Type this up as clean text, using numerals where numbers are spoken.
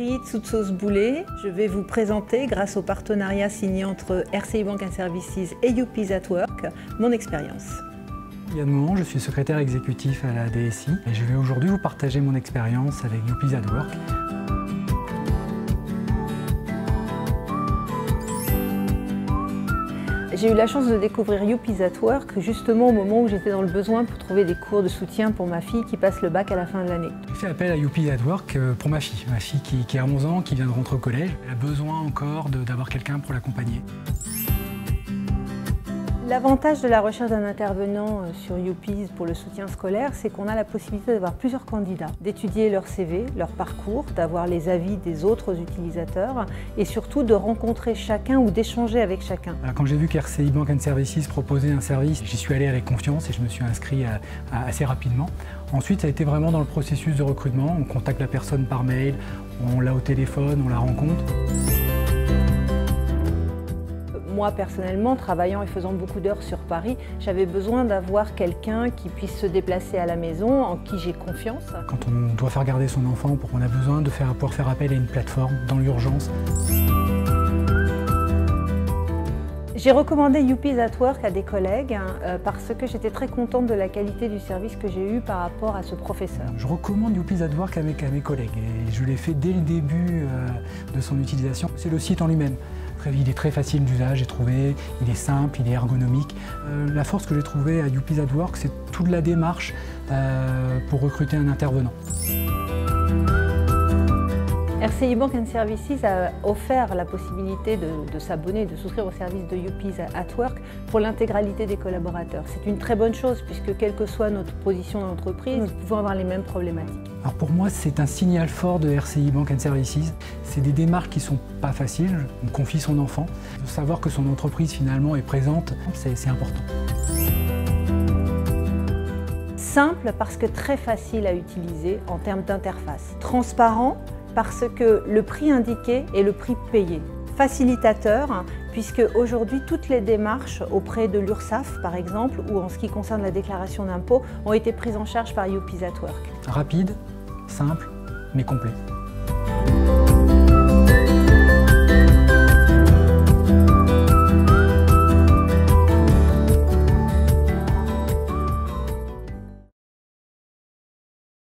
Valérie Tsoutsos-Boulet. Je vais vous présenter, grâce au partenariat signé entre RCI Bank & Services et Youpies at Work, mon expérience. Yann Mohan, je suis secrétaire exécutif à la DSI et je vais aujourd'hui vous partager mon expérience avec Youpies at Work. J'ai eu la chance de découvrir Youpies at Work justement au moment où j'étais dans le besoin pour trouver des cours de soutien pour ma fille qui passe le bac à la fin de l'année. J'ai fait appel à Youpies at Work pour ma fille qui a 11 ans, qui vient de rentrer au collège. Elle a besoin encore d'avoir quelqu'un pour l'accompagner. L'avantage de la recherche d'un intervenant sur Youpies pour le soutien scolaire, c'est qu'on a la possibilité d'avoir plusieurs candidats, d'étudier leur CV, leur parcours, d'avoir les avis des autres utilisateurs et surtout de rencontrer chacun ou d'échanger avec chacun. Quand j'ai vu qu'RCI Bank & Services proposait un service, j'y suis allé avec confiance et je me suis inscrit assez rapidement. Ensuite, ça a été vraiment dans le processus de recrutement. On contacte la personne par mail, on l'a au téléphone, on la rencontre. Moi, personnellement, travaillant et faisant beaucoup d'heures sur Paris, j'avais besoin d'avoir quelqu'un qui puisse se déplacer à la maison, en qui j'ai confiance. Quand on doit faire garder son enfant, on a besoin de pouvoir faire appel à une plateforme dans l'urgence. J'ai recommandé Youpies at Work à des collègues parce que j'étais très contente de la qualité du service que j'ai eu par rapport à ce professeur. Je recommande Youpies at Work à mes collègues et je l'ai fait dès le début de son utilisation. C'est le site en lui-même. Il est très facile d'usage, j'ai trouvé, il est simple, il est ergonomique. La force que j'ai trouvée à Youpies at Work, c'est toute la démarche pour recruter un intervenant. RCI Bank & Services a offert la possibilité de s'abonner, de souscrire au service de Youpies at Work pour l'intégralité des collaborateurs. C'est une très bonne chose puisque quelle que soit notre position dans l'entreprise, nous pouvons avoir les mêmes problématiques. Alors pour moi, c'est un signal fort de RCI Bank & Services. C'est des démarches qui ne sont pas faciles. On confie son enfant. De savoir que son entreprise finalement est présente, c'est important. Simple parce que très facile à utiliser en termes d'interface. Transparent parce que le prix indiqué est le prix payé. Facilitateur, puisque aujourd'hui toutes les démarches auprès de l'URSSAF par exemple, ou en ce qui concerne la déclaration d'impôt, ont été prises en charge par Youpies at Work. Rapide, simple, mais complet.